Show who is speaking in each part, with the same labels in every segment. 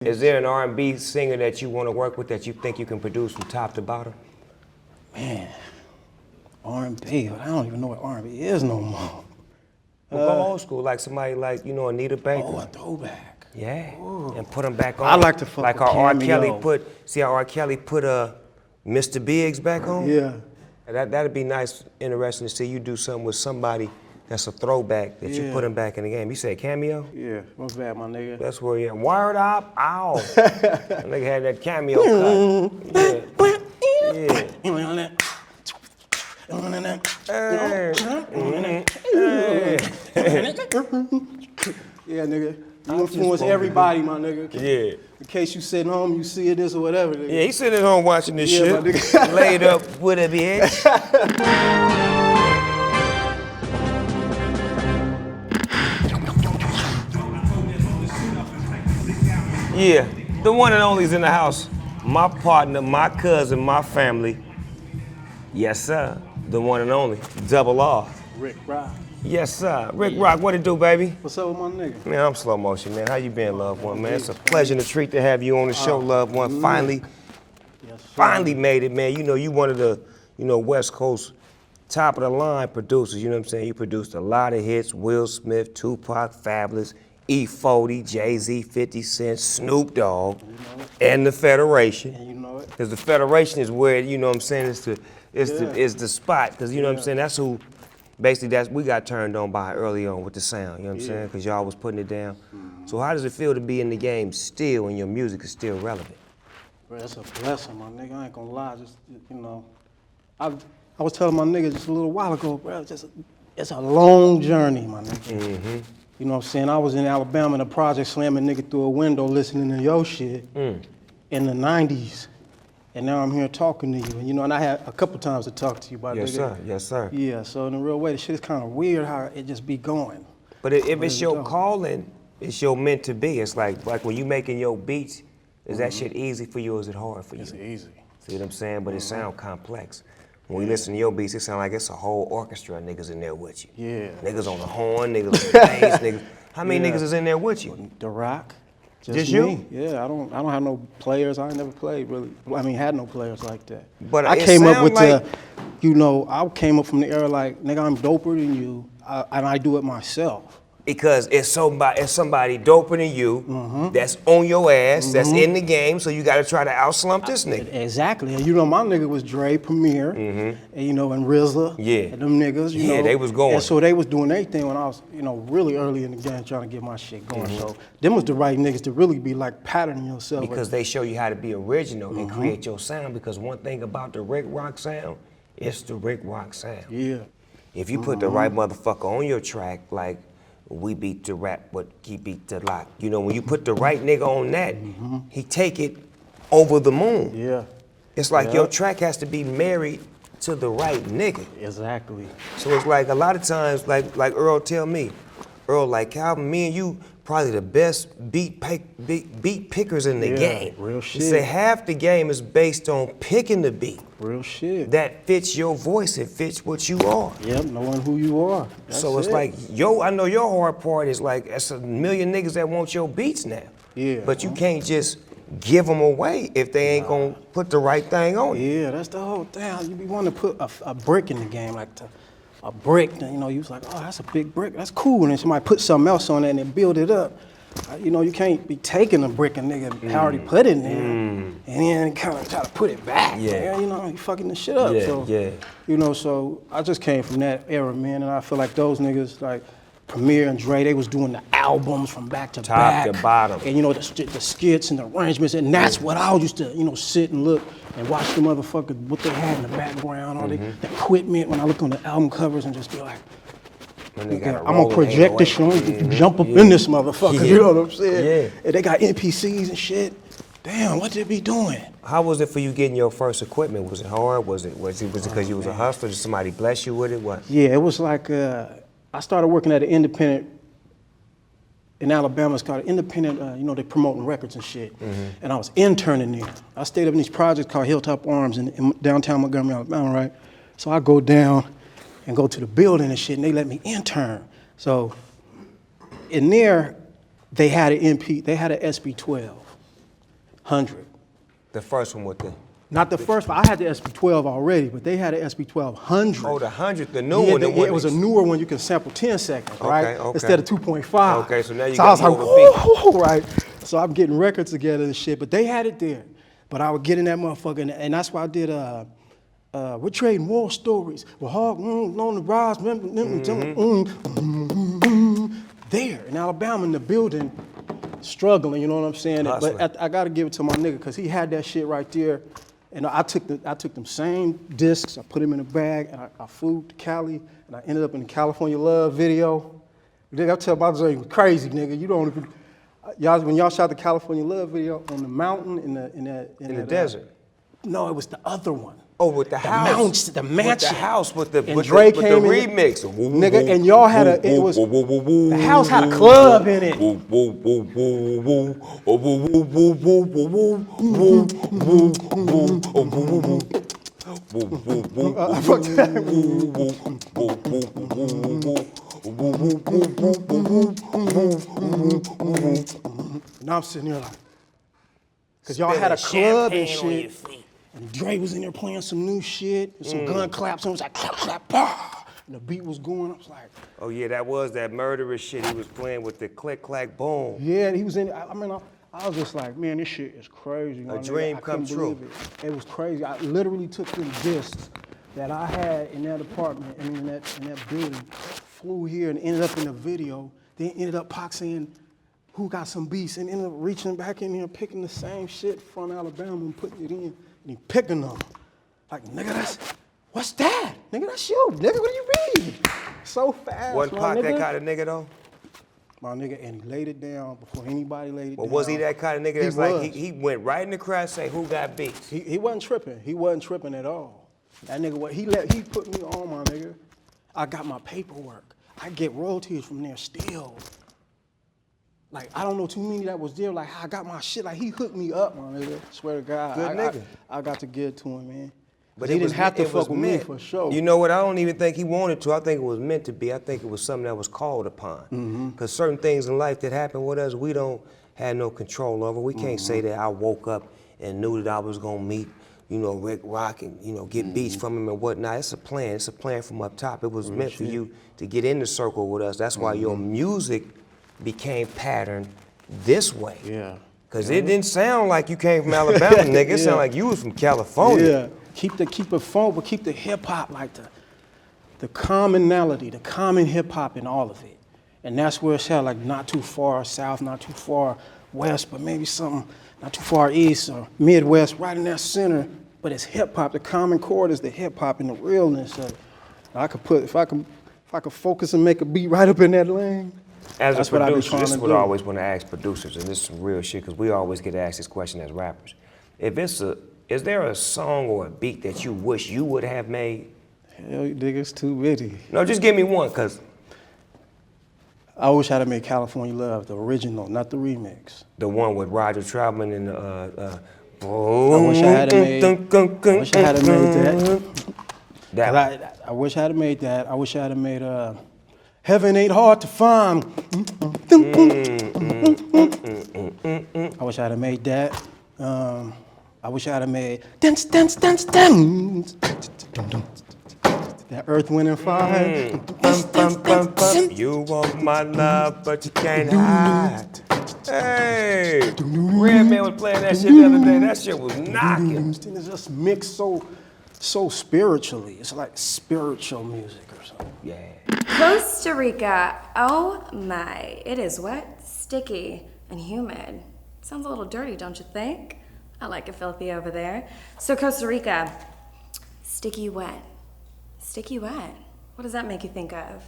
Speaker 1: Is there an R&B singer that you want to work with that you think you can produce from top to bottom?
Speaker 2: Man, R&B, but I don't even know what R&B is no more.
Speaker 1: Well, go old school, like somebody like, you know, Anita Baker.
Speaker 2: Oh, a throwback.
Speaker 1: Yeah,
Speaker 2: Ooh.
Speaker 1: and put them back on.
Speaker 2: I like to fuck
Speaker 1: like
Speaker 2: with
Speaker 1: how R. Kelly
Speaker 2: Cameo.
Speaker 1: see how R. Kelly put Mr. Biggs back on?
Speaker 2: Yeah.
Speaker 1: That'd be nice, interesting to see you do something with somebody that's a throwback that you put him back in the game. You said Cameo?
Speaker 2: Yeah, what's that, my nigga?
Speaker 1: That's where you Wired Up, ow. That nigga had that Cameo cut.
Speaker 2: Yeah, nigga. You influence everybody, my nigga.
Speaker 1: Yeah.
Speaker 2: In case you sitting home, you see this or whatever. Nigga.
Speaker 1: Yeah, he's sitting at home watching this
Speaker 2: Yeah,
Speaker 1: shit.
Speaker 2: my nigga.
Speaker 1: Laid up with a bitch. Yeah, the one and only's in the house. My partner, my cousin, my family. Yes, sir. The one and only. Double R.
Speaker 2: Rick Rock.
Speaker 1: Yes, sir. Rick Rock, what it do, baby?
Speaker 2: What's up with my nigga?
Speaker 1: Man, I'm slow motion, man. How you been, loved one, man? It's a pleasure and a treat to have you on the show, loved one. Finally, finally made it, man. You know, you one of the, West Coast top of the line producers, you know what I'm saying? You produced a lot of hits, Will Smith, Tupac, Fabulous, E40, Jay-Z, 50 Cent, Snoop Dogg, and the Federation.
Speaker 2: And you know it.
Speaker 1: Because the Federation is where, you know what I'm saying, is the spot. Because, you know what I'm saying, that's who, basically, we got turned on by early on with the sound, you know what I'm saying? Because y'all was putting it down. So how does it feel to be in the game still and your music is still relevant?
Speaker 2: Bro, that's a blessing, my nigga. I ain't gonna lie. Just, I was telling my nigga just a little while ago, bro, it's a long journey, my nigga. You know what I'm saying? I was in Alabama in a project slamming nigga through a window listening to your shit in the 90s. And now I'm here talking to you. And I had a couple times to talk to you about
Speaker 1: Yes,
Speaker 2: nigga.
Speaker 1: sir. Yes, sir.
Speaker 2: Yeah, so in a real way, the shit is kind of weird how it just be going.
Speaker 1: But if it's your calling, it's your meant to be. It's like when you making your beats, is that shit easy for you or is it hard for you?
Speaker 2: It's easy.
Speaker 1: See what I'm saying? But it sound complex. When we listen to your beats, it sound like it's a whole orchestra of niggas in there with you.
Speaker 2: Yeah.
Speaker 1: Niggas on the horn, niggas on the bass, niggas. How many niggas is in there with you?
Speaker 2: The Rock.
Speaker 1: Just
Speaker 2: me.
Speaker 1: you?
Speaker 2: Yeah, I don't have no players. I ain't never played really. I mean, had no players like that.
Speaker 1: But
Speaker 2: I
Speaker 1: it
Speaker 2: came up with
Speaker 1: sound
Speaker 2: I came up from the era like, nigga, I'm doper than you, and I do it myself.
Speaker 1: Because it's somebody doper than you that's on your ass, that's in the game, so you gotta try to outslump this nigga.
Speaker 2: Exactly. And my nigga was Dre, Premier, and and RZA, and them niggas, you know.
Speaker 1: they was going.
Speaker 2: And so they was doing their thing when I was, really early in the game trying to get my shit going. So them was the right niggas to really be like patterning yourself.
Speaker 1: Because they show you how to be original and create your sound, because one thing about the Rick Rock sound, it's the Rick Rock sound.
Speaker 2: Yeah.
Speaker 1: If you put the right motherfucker on your track, like we beat the rap, but he beat the lock. When you put the right nigga on that, he take it over the moon.
Speaker 2: Yeah.
Speaker 1: It's like your track has to be married to the right nigga.
Speaker 2: Exactly.
Speaker 1: So it's like a lot of times, like Earl tell me, like Calvin, me and you probably the best beat pickers in the game.
Speaker 2: Real shit.
Speaker 1: He said half the game is based on picking the beat.
Speaker 2: Real shit.
Speaker 1: That fits your voice, it fits what you are.
Speaker 2: Yep, knowing who you are.
Speaker 1: So it's like, I know your hard part is like, it's a million niggas that want your beats now.
Speaker 2: Yeah.
Speaker 1: But you can't just give them away if they ain't gonna put the right thing on it.
Speaker 2: Yeah, that's the whole thing. You be wanting to put a brick in the game, like a brick, you was like, oh, that's a big brick, that's cool. And then somebody put something else on it and then build it up. You can't be taking a brick a nigga already put in there and then kind of try to put it back.
Speaker 1: Yeah.
Speaker 2: You fucking the shit up. So I just came from that era, man, and I feel like those niggas, like Premier and Dre, they was doing the albums from back to back.
Speaker 1: Top to bottom.
Speaker 2: And the skits and the arrangements, and that's what I used to, sit and look and watch the motherfuckers, what they had in the background, all the equipment, when I look on the album covers and just be like, I'm gonna project this shit, jump up in this motherfucker, you know what I'm saying? And they got NPCs and shit. Damn, what they be doing?
Speaker 1: How was it for you getting your first equipment? Was it hard? Was it because you was a hustler? Did somebody bless you with it? What?
Speaker 2: Yeah, it was like, I started working at an independent in Alabama. It's called an independent, they promoting records and shit. And I was interning there. I stayed up in these projects called Hilltop Arms in downtown Montgomery, Alabama, right? So I go down and go to the building and shit, and they let me intern. So in there, they had an SB12. 100.
Speaker 1: The first one with the.
Speaker 2: Not the first one. I had the SP12 already, but they had an SP12 100.
Speaker 1: Oh, the 100, the new one.
Speaker 2: It was a newer one. You can sample 10 seconds, right?
Speaker 1: Okay.
Speaker 2: Instead of 2.5.
Speaker 1: Okay, so now you
Speaker 2: so I
Speaker 1: got
Speaker 2: was like, whoo, right? So I'm getting records together and shit, but they had it there. But I would get in that motherfucker, and that's why I did, we're trading war stories. We're hard, on the rise, there in Alabama in the building, struggling, you know what I'm saying?
Speaker 1: Hustling.
Speaker 2: But I gotta give it to my nigga, because he had that shit right there. And I took them same discs, I put them in a bag, and I flew to Cali, and I ended up in the California Love video. Nigga, I tell my brother, you crazy, nigga. You don't even, when y'all shot the California Love video on the mountain in the
Speaker 1: desert.
Speaker 2: No, it was the other one.
Speaker 1: Oh, with the house.
Speaker 2: The mansion.
Speaker 1: With the house, with the remix.
Speaker 2: Nigga, and y'all had the house had a club in it. Now I'm sitting here like, because y'all had a club and shit. And Dre was in there playing some new shit, some gun claps, and it was like clap, clap, bah, and the beat was going. I was like,
Speaker 1: oh yeah, that was that murderous shit he was playing with the click, clack, boom.
Speaker 2: Yeah, he was in. I mean, I was just like, man, this shit is crazy.
Speaker 1: A dream come true.
Speaker 2: It was crazy. I literally took them discs that I had in that apartment, I mean, in that building, flew here and ended up in the video. Then ended up Pac saying, who got some beats, and ended up reaching back in here, picking the same shit from Alabama and putting it in. And he picking them. Like, nigga, what's that? Nigga, that's you. Nigga, what do you mean? So fast,
Speaker 1: Wasn't Pac that kind of nigga though?
Speaker 2: My nigga, and he laid it down before anybody laid it down.
Speaker 1: Well, was he that kind of nigga that's like, he went right in the crowd and say, who got beats?
Speaker 2: He wasn't tripping. He wasn't tripping at all. That nigga, he put me on, my nigga. I got my paperwork. I get royalties from there still. Like, I don't know too many that was there. Like, I got my shit. Like, he hooked me up, my nigga. Swear to God.
Speaker 1: Good nigga.
Speaker 2: I got to get to him, man.
Speaker 1: But
Speaker 2: he didn't have to fuck with me for sure.
Speaker 1: You know what? I don't even think he wanted to. I think it was meant to be. I think it was something that was called upon. Because certain things in life that happen with us, we don't have no control over. We can't say that I woke up and knew that I was going to meet, you know, Rick Rock and, you know, get beats from him and whatnot. It's a plan. It's a plan from up top. It was meant for you to get in the circle with us. That's why your music became patterned this way.
Speaker 2: Yeah.
Speaker 1: Cause it didn't sound like you came from Alabama, nigga. It sounded like you was from California.
Speaker 2: Yeah. Keep it funk, but keep the hip hop, like the commonality, the common hip hop in all of it. And that's where it sounded like not too far south, not too far west, but maybe something not too far east or Midwest, right in that center. But it's hip hop. The common chord is the hip hop and the realness of it. I could put, if I could focus and make a beat right up in that lane.
Speaker 1: As a producer, this is what I always want to ask producers, and this is some real shit, because we always get asked this question as rappers. Is there a song or a beat that you wish you would have made?
Speaker 2: Hell, you nigga, it's too many.
Speaker 1: No, just give me one, because
Speaker 2: I wish I'd have made California Love, the original, not the remix.
Speaker 1: The one with Roger Troutman and I
Speaker 2: wish I had made that. I wish I had made that. I wish I had made Heaven Ain't Hard to Find. I wish I had made that. I wish I had made dance, dance, dance, dance. That Earth, Wind, and Fire.
Speaker 1: You want my love, but you can't hide. Hey, Redman was playing that shit the other day. That shit was knocking.
Speaker 2: It's just mixed so spiritually. It's like spiritual music or something.
Speaker 1: Yeah.
Speaker 3: Costa Rica, oh my. It is wet, sticky, and humid. Sounds a little dirty, don't you think? I like it filthy over there. So Costa Rica, sticky wet. Sticky wet. What does that make you think of?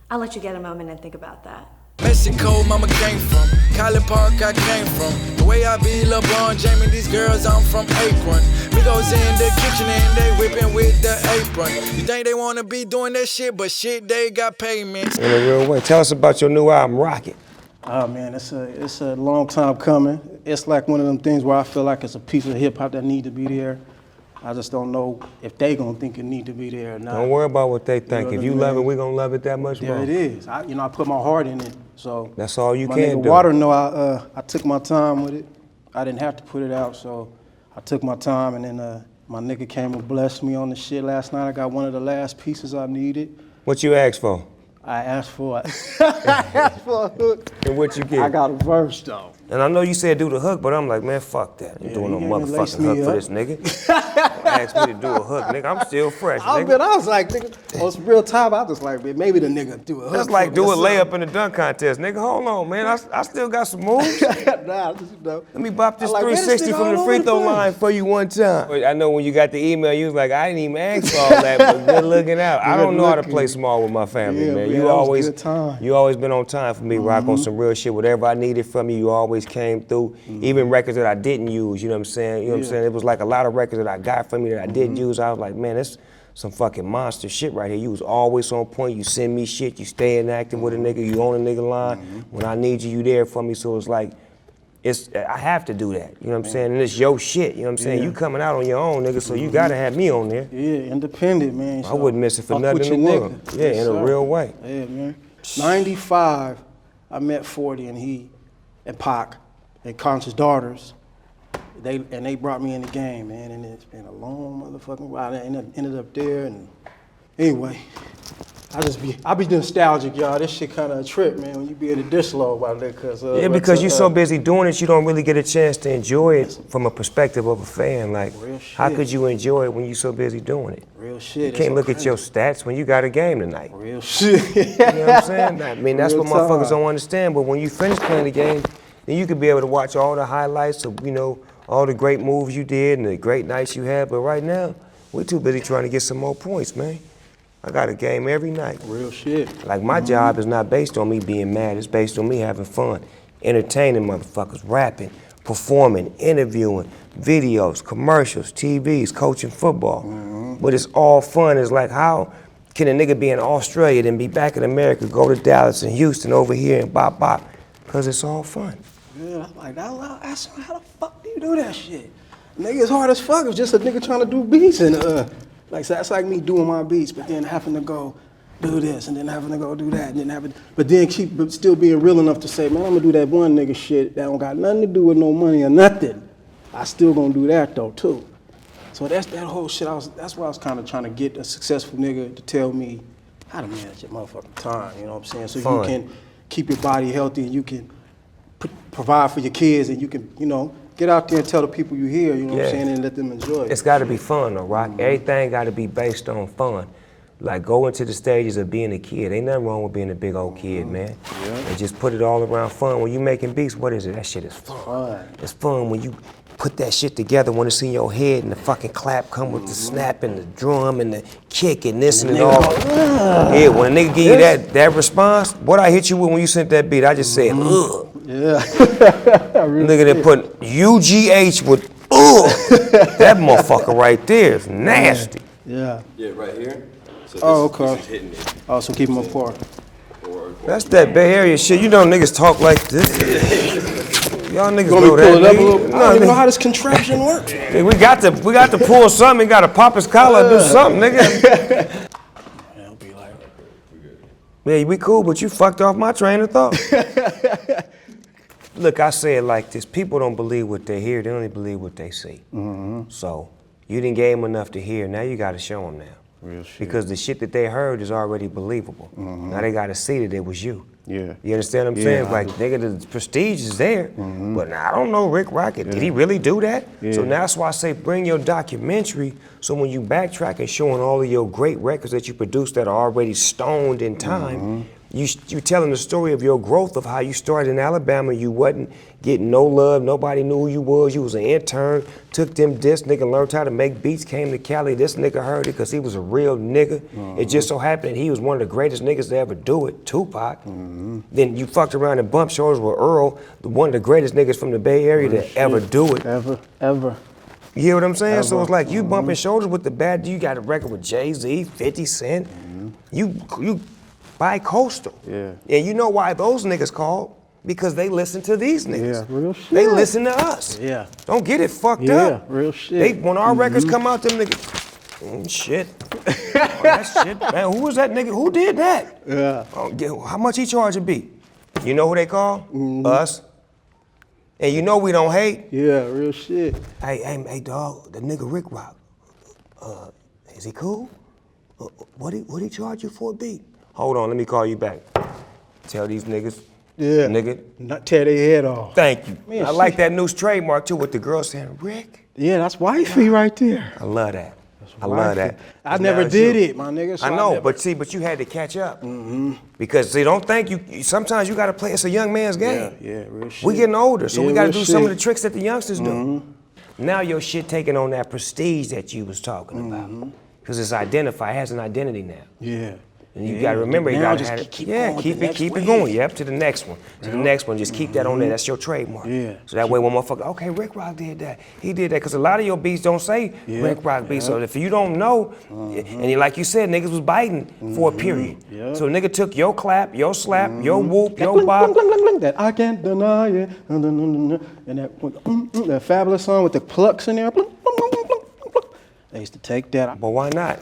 Speaker 3: I'll let you get a moment and think about that.
Speaker 4: Mexico, mama came from. College Park, I came from. The way I be LeBron, Jamie, these girls, I'm from Akron. We goes in the kitchen and they whipping with the apron. You think they wanna be doing that shit, but shit, they got payments.
Speaker 1: In a real way. Tell us about your new album, Rocket.
Speaker 2: Oh man, it's a long time coming. It's like one of them things where I feel like it's a piece of hip hop that need to be there. I just don't know if they gonna think it need to be there or not.
Speaker 1: Don't worry about what they think.
Speaker 2: You know
Speaker 1: if you love it, we gonna love it that much more.
Speaker 2: Yeah, it is. I put my heart in it, so
Speaker 1: that's all you
Speaker 2: my
Speaker 1: can
Speaker 2: nigga
Speaker 1: do.
Speaker 2: Water know I took my time with it. I didn't have to put it out, so I took my time, and then my nigga came and blessed me on the shit last night. I got one of the last pieces I needed.
Speaker 1: What you asked for?
Speaker 2: I asked for a hook.
Speaker 1: And what you get?
Speaker 2: I got a verse though.
Speaker 1: And I know you said do the hook, but I'm like, man, fuck that. You doing no motherfucking hook for this nigga. Don't ask me to do a hook, nigga. I'm still fresh, nigga.
Speaker 2: I was like, nigga, on some real time, I was like, man, maybe the nigga do a hook.
Speaker 1: That's like do a layup in the dunk contest, nigga. Hold on, man. I still got some moves.
Speaker 2: Nah, you know.
Speaker 1: Let me bop this
Speaker 2: I like,
Speaker 1: 360 from the free throw line for you one time. I know when you got the email, you was like, I didn't even ask for all that, but good looking out. I don't know how to play small with my family,
Speaker 2: Yeah,
Speaker 1: man.
Speaker 2: man,
Speaker 1: You always,
Speaker 2: good time.
Speaker 1: you always been on time for me, Rock, on some real shit. Whatever I needed from you, you always came through. Even records that I didn't use, you know what I'm saying? You know what I'm saying? It was like a lot of records that I got from you that I didn't use. I was like, man, that's some fucking monster shit right here. You was always on point. You send me shit. You stay inactive with a nigga. You on a nigga line. When I need you, you there for me. So it's like, I have to do that. You know what I'm saying? And it's your shit. You know what I'm saying? You coming out on your own, nigga. So you gotta have me on there.
Speaker 2: Yeah, independent, man.
Speaker 1: I wouldn't miss it for nothing in the world. Yeah, in a real way.
Speaker 2: Yeah, man. 95, I met 40 and Pac and Conscious Daughters. They brought me in the game, man, and it's been a long motherfucking ride. I ended up there, and anyway, I be nostalgic, y'all. This shit kind of a trip, man, when you be in the dish low about that, cause
Speaker 1: because you're so busy doing it, you don't really get a chance to enjoy it from a perspective of a fan. Like, how could you enjoy it when you're so busy doing it?
Speaker 2: Real shit.
Speaker 1: You can't look at your stats when you got a game tonight.
Speaker 2: Real shit.
Speaker 1: You know what I'm saying? I mean, that's
Speaker 2: Real
Speaker 1: what motherfuckers
Speaker 2: time.
Speaker 1: don't understand. But when you finish playing the game, then you could be able to watch all the highlights of, you know, all the great moves you did and the great nights you had. But right now, we're too busy trying to get some more points, man. I got a game every night.
Speaker 2: Real shit.
Speaker 1: Like, my job is not based on me being mad. It's based on me having fun, entertaining motherfuckers, rapping, performing, interviewing, videos, commercials, TVs, coaching football. But it's all fun. It's like, how can a nigga be in Australia then be back in America, go to Dallas and Houston over here and bop bop? Because it's all fun.
Speaker 2: Yeah, I'm like, how the fuck do you do that shit? Nigga, it's hard as fuck. It's just a nigga trying to do beats and like, so that's like me doing my beats, but then having to go do this and then having to go do that and then but still being real enough to say, man, I'm gonna do that one nigga shit that don't got nothing to do with no money or nothing. I still gonna do that though too. So that's that whole shit. That's why I was kind of trying to get a successful nigga to tell me how to manage your motherfucking time. You know what I'm saying? So you can keep your body healthy and you can provide for your kids and you can, you know, get out there and tell the people you hear, you know what I'm saying, and let them enjoy it.
Speaker 1: It's got to be fun, though, Rock. Everything got to be based on fun. Like, go into the stages of being a kid. Ain't nothing wrong with being a big old kid, man. And just put it all around fun. When you making beats, what is it? That shit is fun. It's fun when you put that shit together, when it's in your head and the fucking clap come with the snap and the drum and the kick and this and all. Yeah, when a nigga give you that response, what I hit you with when you sent that beat, I just said, ugh.
Speaker 2: Yeah.
Speaker 1: Nigga that put UGH with that motherfucker right there is nasty.
Speaker 2: Yeah.
Speaker 5: Yeah, right here. So
Speaker 2: Okay.
Speaker 5: this is hitting it.
Speaker 2: Oh, so keep them apart.
Speaker 1: That's that Bay Area shit. You know niggas talk like this. Y'all niggas
Speaker 2: You want me
Speaker 1: know
Speaker 2: to pull it
Speaker 1: that.
Speaker 2: up a little?
Speaker 1: Nigga.
Speaker 2: I don't even know how this contraption works.
Speaker 1: Nigga, we got to pull something. Got to pop his collar and do something, nigga.
Speaker 2: I'll be like,
Speaker 1: Yeah, we cool, but you fucked off my train of thought. Look, I say it like this. People don't believe what they hear. They only believe what they see. So you didn't give them enough to hear. Now you got to show them now.
Speaker 2: real shit.
Speaker 1: Because the shit that they heard is already believable. Now they got to see that it was you.
Speaker 2: Yeah.
Speaker 1: You understand what I'm saying? It's like, nigga, the prestige is there, but now I don't know Rick Rocket. Did he really do that? So now that's why I say bring your documentary, so when you backtrack and showing all of your great records that you produced that are already stoned in time, you telling the story of your growth, of how you started in Alabama. You wasn't getting no love. Nobody knew who you was. You was an intern. Took them discs, nigga, learned how to make beats, came to Cali. This nigga heard it because he was a real nigga. It just so happened that he was one of the greatest niggas to ever do it, Tupac. Then you fucked around and bumped shoulders with Earl, one of the greatest niggas from the Bay Area to ever do it.
Speaker 2: Ever.
Speaker 1: You hear what I'm saying? So it's like you bumping shoulders with the bad. You got a record with Jay-Z, 50 Cent. You bi-coastal.
Speaker 2: Yeah.
Speaker 1: And you know why those niggas called? Because they listen to these niggas.
Speaker 2: Yeah, real shit.
Speaker 1: They listen to us.
Speaker 2: Yeah.
Speaker 1: Don't get it fucked
Speaker 2: Yeah,
Speaker 1: up.
Speaker 2: real shit.
Speaker 1: When our records come out, them niggas, shit. Oh, that shit, man, who was that nigga? Who did that?
Speaker 2: Yeah.
Speaker 1: Oh, how much he charge a beat? You know who they call? Us. And you know we don't hate.
Speaker 2: Yeah, real shit.
Speaker 1: Hey, dog, the nigga Rick Rock, is he cool? What he charge you for a beat? Hold on, let me call you back. Tell these niggas,
Speaker 2: Yeah.
Speaker 1: nigga.
Speaker 2: Not tear their head off.
Speaker 1: Thank you.
Speaker 2: Man,
Speaker 1: I like that new trademark too with the girl saying, Rick.
Speaker 2: Yeah, that's wifey right there.
Speaker 1: I love that. I love that.
Speaker 2: I never did it, my nigga. So
Speaker 1: I know,
Speaker 2: never...
Speaker 1: but you had to catch up. Because see, don't think you, sometimes you gotta play, it's a young man's game.
Speaker 2: Yeah, real shit.
Speaker 1: We getting older, so
Speaker 2: Yeah,
Speaker 1: we gotta
Speaker 2: real
Speaker 1: do some of
Speaker 2: shit.
Speaker 1: the tricks that the youngsters do. Now your shit taking on that prestige that you was talking about. Because it's identified, it has an identity now.
Speaker 2: Yeah.
Speaker 1: And you gotta remember, you
Speaker 2: Now
Speaker 1: gotta
Speaker 2: just
Speaker 1: have it.
Speaker 2: keep
Speaker 1: Yeah,
Speaker 2: going with
Speaker 1: keep
Speaker 2: the
Speaker 1: it,
Speaker 2: next
Speaker 1: keep it
Speaker 2: wave.
Speaker 1: going. Yep, to the next one. To the next one, just keep that on there. That's your trademark.
Speaker 2: Yeah.
Speaker 1: So that way when motherfucker, okay, Rick Rock did that. He did that. Because a lot of your beats don't say Rick Rock beats. So if you don't know, and like you said, niggas was biting for a period.
Speaker 2: Yeah.
Speaker 1: So nigga took your clap, your slap, your whoop,
Speaker 2: That
Speaker 1: your
Speaker 2: bling,
Speaker 1: bop.
Speaker 2: bling, bling, bling, that I can't deny it. And that fabulous song with the plucks in there. Bling, bling, bling, bling, bling, bling. They used to take that.
Speaker 1: But why not?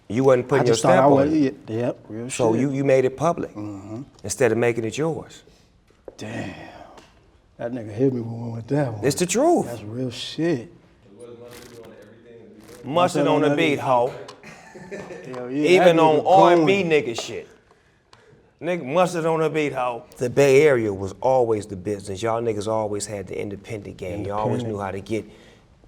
Speaker 1: You wasn't
Speaker 2: I
Speaker 1: putting your
Speaker 2: just thought I
Speaker 1: stamp on
Speaker 2: was.
Speaker 1: it.
Speaker 2: Yep, real
Speaker 1: So
Speaker 2: shit.
Speaker 1: you made it public instead of making it yours.
Speaker 2: Damn. That nigga hit me with one with that one.
Speaker 1: It's the truth.
Speaker 2: That's real shit.
Speaker 1: Mustard on the beat, ho.
Speaker 2: Hell yeah,
Speaker 1: Even
Speaker 2: that
Speaker 1: on
Speaker 2: nigga
Speaker 1: R&B
Speaker 2: going.
Speaker 1: nigga shit. Nigga, mustard on the beat, ho. The Bay Area was always the business. Y'all niggas always had the independent game. Y'all always knew how to get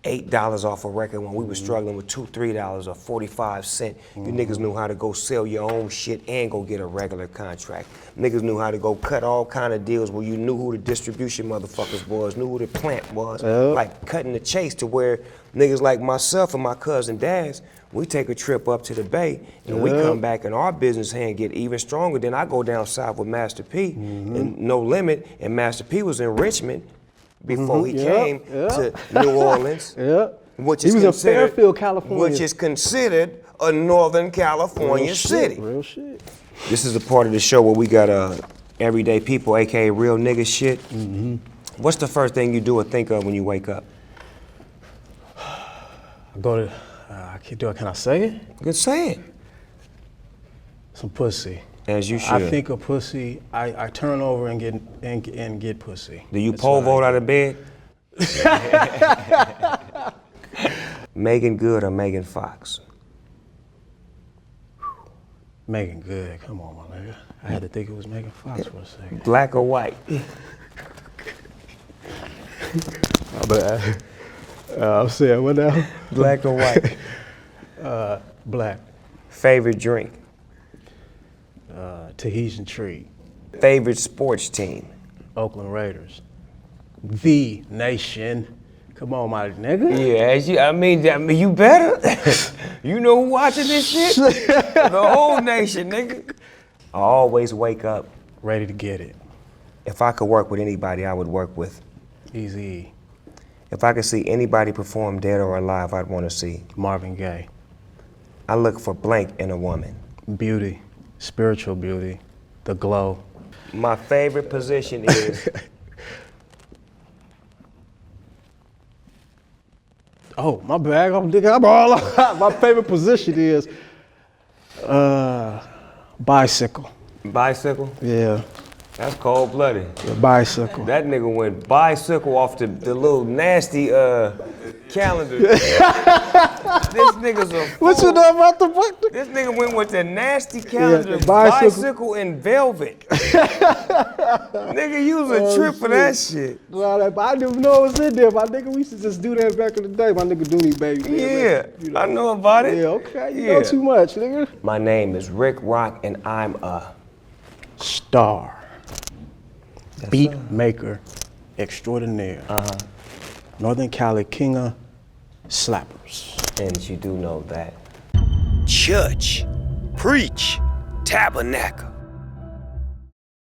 Speaker 1: $8 off a record when we was struggling with $2, $3 or 45 cents. You niggas knew how to go sell your own shit and go get a regular contract. Niggas knew how to go cut all kind of deals where you knew who the distribution motherfuckers was, knew who the plant was, like cutting the chase to where niggas like myself and my cousin Daz, we take a trip up to the Bay and we come back and our business hand get even stronger. Then I go down south with Master P and No Limit, and Master P was in Richmond before he came to New Orleans, which is
Speaker 2: He was in
Speaker 1: considered
Speaker 2: Fairfield, California.
Speaker 1: which is considered a Northern California
Speaker 2: Real
Speaker 1: city.
Speaker 2: Shit, real shit.
Speaker 1: This is a part of the show where we got everyday people, aka real nigga shit. What's the first thing you do or think of when you wake up?
Speaker 2: I go to, I can't do it. Can I say it?
Speaker 1: Good saying.
Speaker 2: Some pussy.
Speaker 1: As you should.
Speaker 2: I think of pussy. I turn over and get pussy.
Speaker 1: Do you
Speaker 2: That's
Speaker 1: pole
Speaker 2: what I
Speaker 1: vault
Speaker 2: do.
Speaker 1: out of bed? Megan Good or Megan Fox?
Speaker 2: Megan Good. Come on, my nigga. I had to think it was Megan Fox for a second.
Speaker 1: Black or white?
Speaker 2: I'm saying what now?
Speaker 1: Black or white?
Speaker 2: Black.
Speaker 1: Favorite drink?
Speaker 2: Tahitian treat.
Speaker 1: Favorite sports team?
Speaker 2: Oakland Raiders. The nation. Come on, my nigga.
Speaker 1: Yeah, I mean, you better. You know who watching this shit? The whole nation, nigga. I always wake up.
Speaker 2: Ready to get it.
Speaker 1: If I could work with anybody, I would work with.
Speaker 2: Easy.
Speaker 1: If I could see anybody perform dead or alive, I'd want to see.
Speaker 2: Marvin Gaye.
Speaker 1: I look for blank in a woman.
Speaker 2: Beauty. Spiritual beauty. The glow.
Speaker 1: My favorite position is.
Speaker 2: Oh, my bad. I'm all out. My favorite position is bicycle.
Speaker 1: Bicycle?
Speaker 2: Yeah,
Speaker 1: That's cold-blooded.
Speaker 2: the bicycle.
Speaker 1: That nigga went bicycle off the little nasty calendar. This nigga's a fool.
Speaker 2: What you know about the book?
Speaker 1: This nigga went with the nasty calendar,
Speaker 2: the bicycle.
Speaker 1: bicycle and velvet. Nigga, you was a trip for that shit.
Speaker 2: Well, I didn't even know it was in there. My nigga, we used to just do that back in the day. My nigga Dooney baby.
Speaker 1: Yeah,
Speaker 2: You
Speaker 1: I know about it.
Speaker 2: Yeah, okay. You
Speaker 1: Yeah.
Speaker 2: know too much, nigga.
Speaker 1: My name is Rick Rock and I'm a
Speaker 2: Star. Beat maker extraordinaire. Northern Cali king of slappers.
Speaker 1: and you do know that. Church, preach, tabernacle.